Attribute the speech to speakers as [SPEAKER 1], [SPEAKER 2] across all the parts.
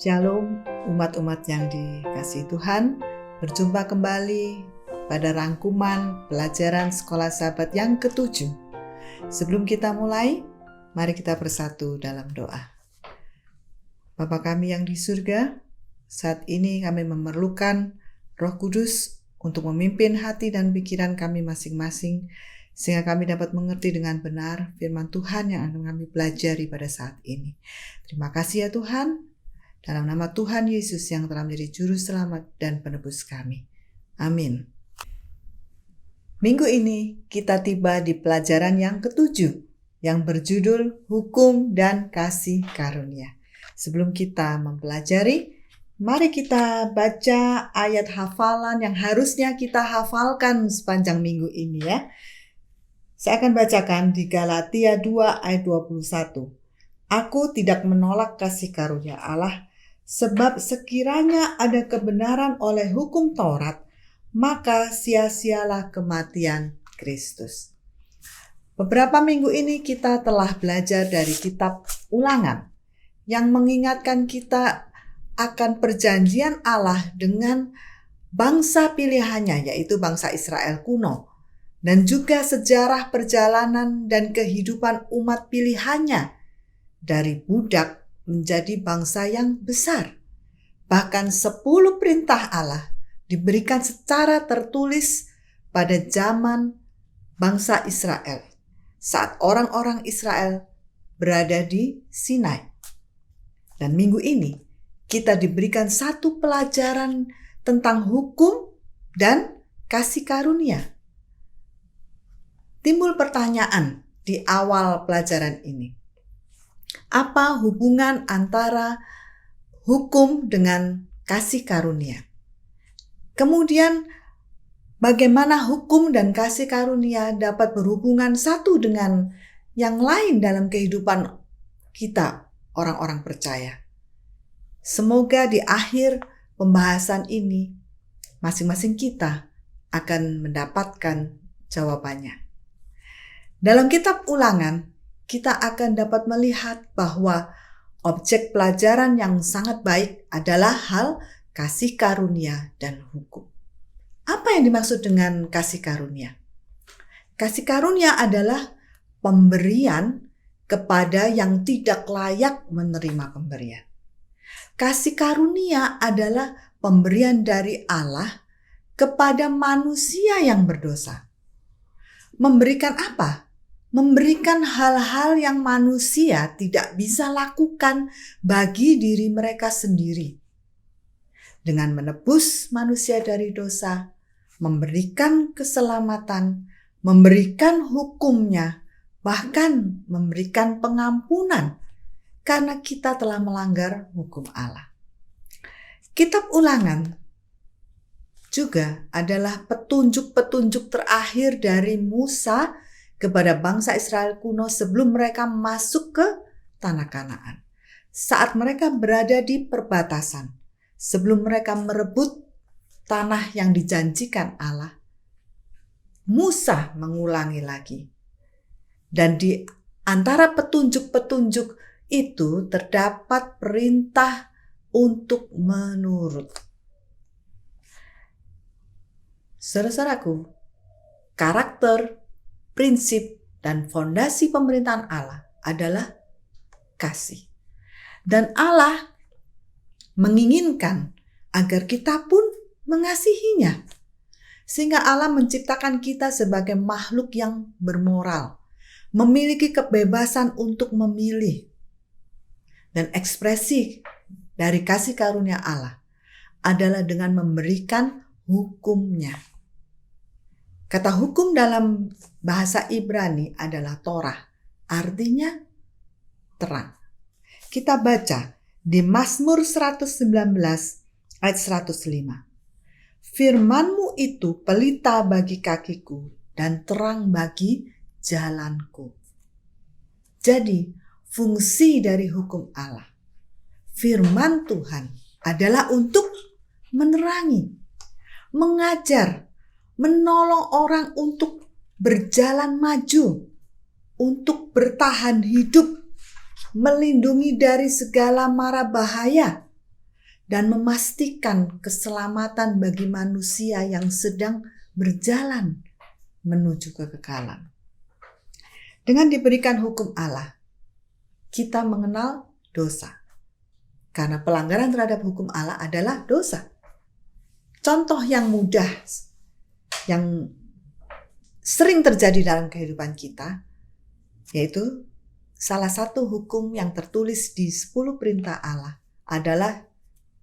[SPEAKER 1] Shalom umat-umat yang dikasihi Tuhan, berjumpa kembali pada rangkuman pelajaran Sekolah Sahabat yang ke-7. Sebelum kita mulai, mari kita bersatu dalam doa. Bapa kami yang di surga, saat ini kami memerlukan Roh Kudus untuk memimpin hati dan pikiran kami masing-masing, sehingga kami dapat mengerti dengan benar firman Tuhan yang akan kami pelajari pada saat ini. Terima kasih ya Tuhan. Dalam nama Tuhan Yesus yang telah menjadi juru selamat dan penebus kami. Amin. Minggu ini kita tiba di pelajaran yang ke-7 yang berjudul Hukum dan Kasih Karunia. Sebelum kita mempelajari, mari kita baca ayat hafalan yang harusnya kita hafalkan sepanjang minggu ini ya. Saya akan bacakan di Galatia 2 ayat 21. Aku tidak menolak kasih karunia Allah, sebab sekiranya ada kebenaran oleh hukum Taurat, maka sia-sialah kematian Kristus. Beberapa minggu ini kita telah belajar dari kitab Ulangan yang mengingatkan kita akan perjanjian Allah dengan bangsa pilihannya, yaitu bangsa Israel kuno, dan juga sejarah perjalanan dan kehidupan umat pilihannya dari budak menjadi bangsa yang besar. Bahkan 10 perintah Allah diberikan secara tertulis pada zaman bangsa Israel, saat orang-orang Israel berada di Sinai. Dan minggu ini kita diberikan satu pelajaran tentang hukum dan kasih karunia. Timbul pertanyaan di awal pelajaran ini. Apa hubungan antara hukum dengan kasih karunia? Kemudian, bagaimana hukum dan kasih karunia dapat berhubungan satu dengan yang lain dalam kehidupan kita, orang-orang percaya? Semoga di akhir pembahasan ini, masing-masing kita akan mendapatkan jawabannya. Dalam kitab Ulangan, kita akan dapat melihat bahwa objek pelajaran yang sangat baik adalah hal kasih karunia dan hukum. Apa yang dimaksud dengan kasih karunia? Kasih karunia adalah pemberian kepada yang tidak layak menerima pemberian. Kasih karunia adalah pemberian dari Allah kepada manusia yang berdosa. Memberikan apa? Memberikan hal-hal yang manusia tidak bisa lakukan bagi diri mereka sendiri. Dengan menebus manusia dari dosa, memberikan keselamatan, memberikan hukumnya, bahkan memberikan pengampunan karena kita telah melanggar hukum Allah. Kitab Ulangan juga adalah petunjuk-petunjuk terakhir dari Musa kepada bangsa Israel kuno sebelum mereka masuk ke tanah Kanaan. Saat mereka berada di perbatasan, sebelum mereka merebut tanah yang dijanjikan Allah, Musa mengulangi lagi. Dan di antara petunjuk-petunjuk itu terdapat perintah untuk menurut. Saudara-saudaraku, karakter, prinsip dan fondasi pemerintahan Allah adalah kasih. Dan Allah menginginkan agar kita pun mengasihinya. Sehingga Allah menciptakan kita sebagai makhluk yang bermoral, memiliki kebebasan untuk memilih. Dan ekspresi dari kasih karunia Allah adalah dengan memberikan hukumnya. Kata hukum dalam bahasa Ibrani adalah Torah, artinya terang. Kita baca di Mazmur 119 ayat 105. Firman-Mu itu pelita bagi kakiku dan terang bagi jalanku. Jadi, fungsi dari hukum Allah, firman Tuhan adalah untuk menerangi, mengajar, menolong orang untuk berjalan maju, untuk bertahan hidup, melindungi dari segala mara bahaya, dan memastikan keselamatan bagi manusia yang sedang berjalan menuju kekekalan. Dengan diberikan hukum Allah, kita mengenal dosa. Karena pelanggaran terhadap hukum Allah adalah dosa. Contoh yang mudah, yang sering terjadi dalam kehidupan kita, yaitu salah satu hukum yang tertulis di 10 perintah Allah adalah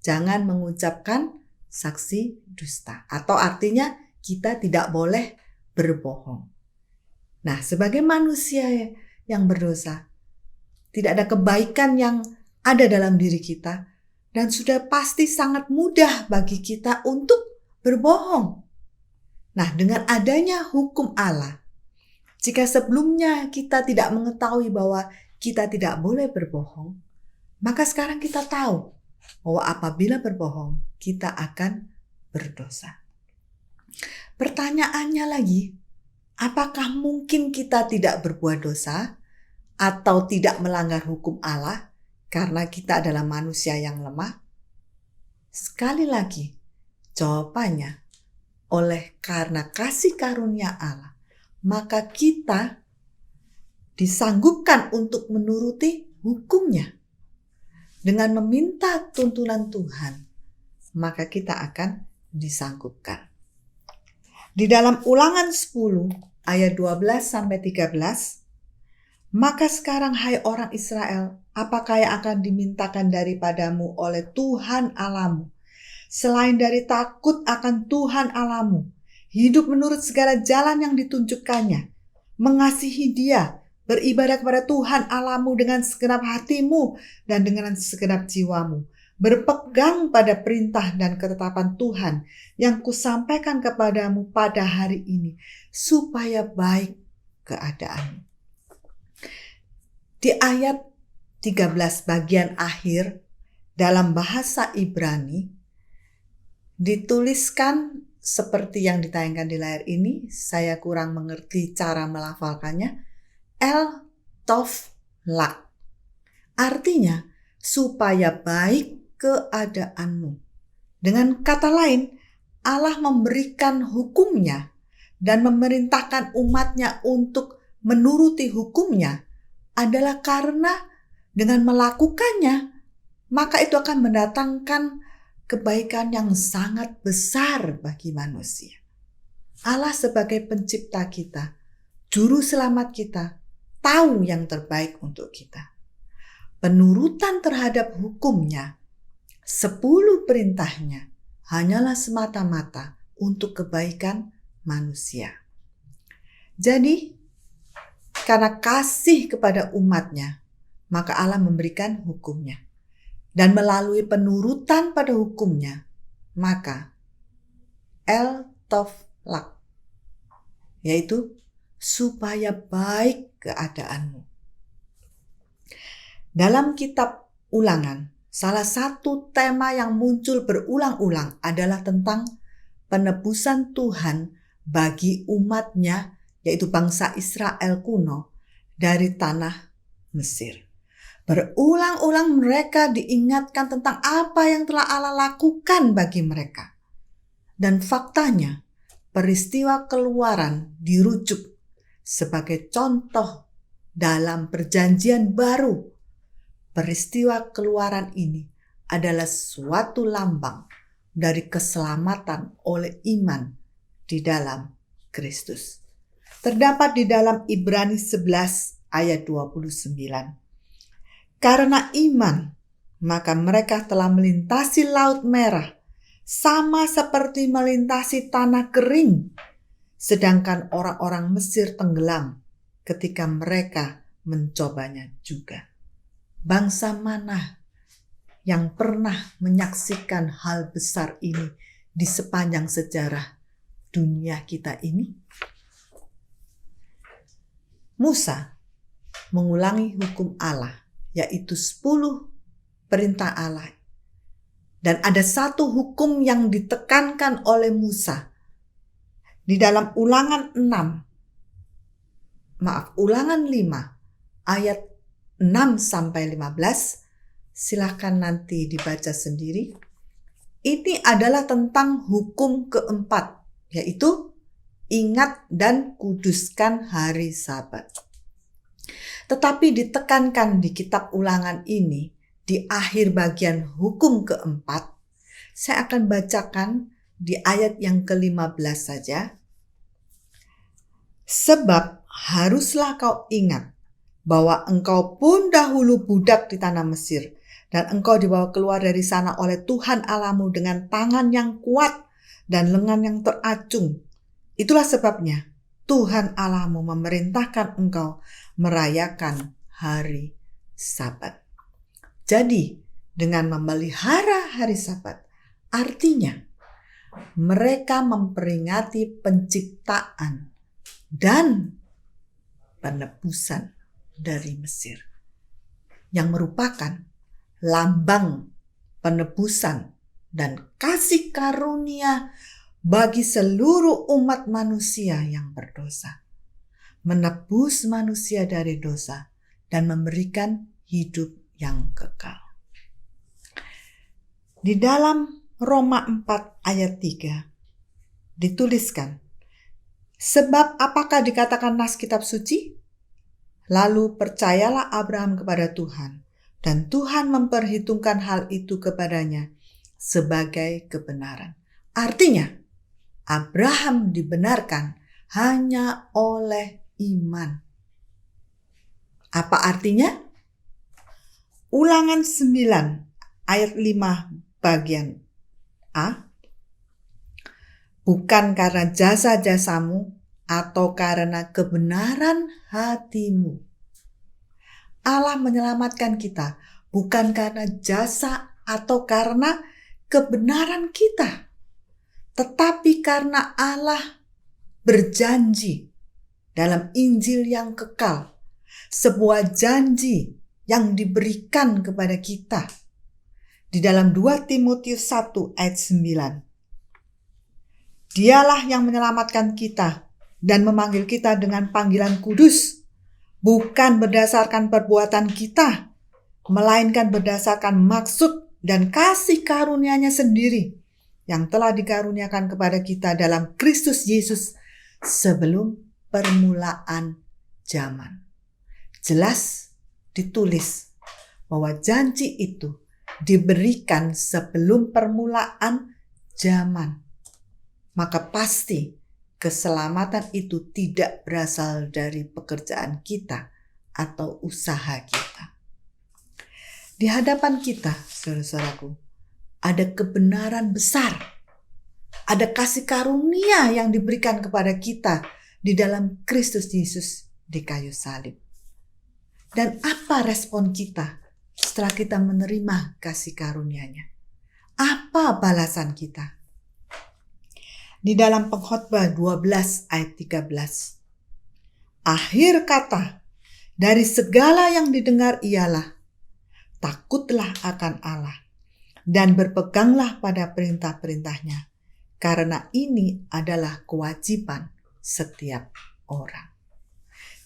[SPEAKER 1] jangan mengucapkan saksi dusta. Atau artinya kita tidak boleh berbohong. Nah, sebagai manusia yang berdosa, tidak ada kebaikan yang ada dalam diri kita, dan sudah pasti sangat mudah bagi kita untuk berbohong. Nah, dengan adanya hukum Allah, jika sebelumnya kita tidak mengetahui bahwa kita tidak boleh berbohong, maka sekarang kita tahu bahwa apabila berbohong, kita akan berdosa. Pertanyaannya lagi, apakah mungkin kita tidak berbuat dosa atau tidak melanggar hukum Allah karena kita adalah manusia yang lemah? Sekali lagi, jawabannya karena kasih karunia Allah, maka kita disanggupkan untuk menuruti hukumnya. Dengan meminta tuntunan Tuhan, maka kita akan disanggupkan. Di dalam Ulangan 10 ayat 12-13, maka sekarang hai orang Israel, apakah yang akan dimintakan daripadamu oleh Tuhan Allahmu, selain dari takut akan Tuhan Allahmu, hidup menurut segala jalan yang ditunjukkannya, mengasihi Dia, beribadah kepada Tuhan Allahmu dengan segenap hatimu dan dengan segenap jiwamu, berpegang pada perintah dan ketetapan Tuhan yang kusampaikan kepadamu pada hari ini, supaya baik keadaanmu. Di ayat 13 bagian akhir dalam bahasa Ibrani dituliskan seperti yang ditayangkan di layar ini. Saya kurang mengerti cara melafalkannya. El Tov Lak. Artinya supaya baik keadaanmu. Dengan kata lain, Allah memberikan hukumnya dan memerintahkan umatnya untuk menuruti hukumnya adalah karena dengan melakukannya, maka itu akan mendatangkan kebaikan yang sangat besar bagi manusia. Allah sebagai pencipta kita, juru selamat kita, tahu yang terbaik untuk kita. Penurutan terhadap hukumnya, 10 perintahnya, hanyalah semata-mata untuk kebaikan manusia. Jadi, karena kasih kepada umatnya, maka Allah memberikan hukumnya. Dan melalui penurutan pada hukumnya, maka El Tov Lak, yaitu supaya baik keadaanmu. Dalam kitab Ulangan, salah satu tema yang muncul berulang-ulang adalah tentang penebusan Tuhan bagi umatnya, yaitu bangsa Israel kuno, dari tanah Mesir. Berulang-ulang mereka diingatkan tentang apa yang telah Allah lakukan bagi mereka. Dan faktanya, peristiwa keluaran dirujuk sebagai contoh dalam perjanjian baru. Peristiwa keluaran ini adalah suatu lambang dari keselamatan oleh iman di dalam Kristus. Terdapat di dalam Ibrani 11 ayat 29. Karena iman, maka mereka telah melintasi Laut Merah, sama seperti melintasi tanah kering, sedangkan orang-orang Mesir tenggelam ketika mereka mencobanya juga. Bangsa mana yang pernah menyaksikan hal besar ini di sepanjang sejarah dunia kita ini? Musa mengulangi hukum Allah, yaitu 10 perintah Allah. Dan ada satu hukum yang ditekankan oleh Musa. Di dalam Ulangan 5 ayat 6-15, silakan nanti dibaca sendiri. Ini adalah tentang hukum keempat, yaitu ingat dan kuduskan hari Sabat. Tetapi ditekankan di kitab Ulangan ini, di akhir bagian hukum keempat, saya akan bacakan di ayat yang ke-15 saja. Sebab haruslah kau ingat bahwa engkau pun dahulu budak di tanah Mesir, dan engkau dibawa keluar dari sana oleh Tuhan Allahmu dengan tangan yang kuat dan lengan yang teracung. Itulah sebabnya Tuhan Allahmu memerintahkan engkau merayakan hari Sabat. Jadi, dengan memelihara hari Sabat, artinya mereka memperingati penciptaan dan penebusan dari Mesir, yang merupakan lambang penebusan dan kasih karunia bagi seluruh umat manusia yang berdosa, menebus manusia dari dosa dan memberikan hidup yang kekal. Di dalam Roma 4 ayat 3 dituliskan, sebab apakah dikatakan nas kitab suci? Lalu percayalah Abraham kepada Tuhan, dan Tuhan memperhitungkan hal itu kepadanya sebagai kebenaran. Artinya, Abraham dibenarkan hanya oleh iman. Apa artinya? Ulangan 9 ayat 5 bagian A. Bukan karena jasa-jasamu atau karena kebenaran hatimu. Allah menyelamatkan kita bukan karena jasa atau karena kebenaran kita, tetapi karena Allah berjanji dalam Injil yang kekal, sebuah janji yang diberikan kepada kita di dalam 2 Timotius 1 ayat 9. Dialah yang menyelamatkan kita dan memanggil kita dengan panggilan kudus, bukan berdasarkan perbuatan kita, melainkan berdasarkan maksud dan kasih karunia-Nya sendiri yang telah dikaruniakan kepada kita dalam Kristus Yesus sebelum permulaan zaman. Jelas ditulis bahwa janji itu diberikan sebelum permulaan zaman. Maka pasti keselamatan itu tidak berasal dari pekerjaan kita atau usaha kita. Di hadapan kita, saudara-saudaraku, ada kebenaran besar. Ada kasih karunia yang diberikan kepada kita di dalam Kristus Yesus di kayu salib. Dan apa respon kita setelah kita menerima kasih karunia-Nya? Apa balasan kita? Di dalam Pengkhotbah 12 ayat 13. Akhir kata dari segala yang didengar ialah, takutlah akan Allah dan berpeganglah pada perintah-perintahnya, karena ini adalah kewajiban setiap orang.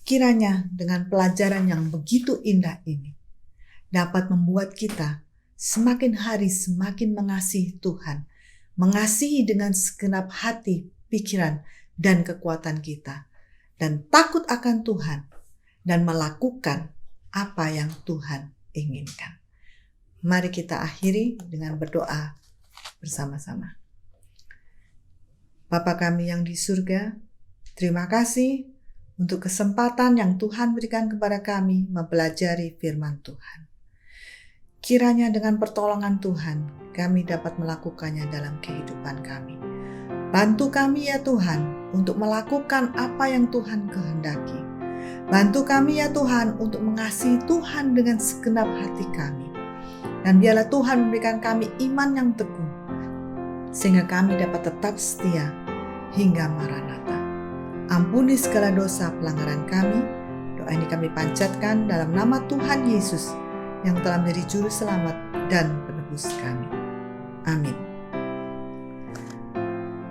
[SPEAKER 1] Kiranya dengan pelajaran yang begitu indah ini dapat membuat kita semakin hari semakin mengasihi Tuhan, mengasihi dengan segenap hati, pikiran, dan kekuatan kita, dan takut akan Tuhan, dan melakukan apa yang Tuhan inginkan. Mari kita akhiri dengan berdoa bersama-sama. Bapa kami yang di surga, terima kasih untuk kesempatan yang Tuhan berikan kepada kami mempelajari firman Tuhan. Kiranya dengan pertolongan Tuhan, kami dapat melakukannya dalam kehidupan kami. Bantu kami ya Tuhan, untuk melakukan apa yang Tuhan kehendaki. Bantu kami ya Tuhan, untuk mengasihi Tuhan dengan segenap hati kami. Dan biarlah Tuhan memberikan kami iman yang teguh, sehingga kami dapat tetap setia hingga Maranatha. Ampuni segala dosa pelanggaran kami. Doa ini kami panjatkan dalam nama Tuhan Yesus, yang telah menjadi juru selamat dan penebus kami. Amin.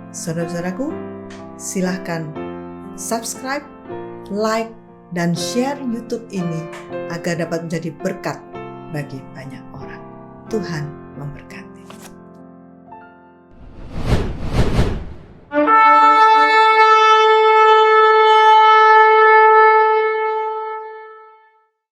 [SPEAKER 1] Saudara-saudaraku, silahkan subscribe, like, dan share YouTube ini agar dapat menjadi berkat bagi banyak orang. Tuhan memberkati.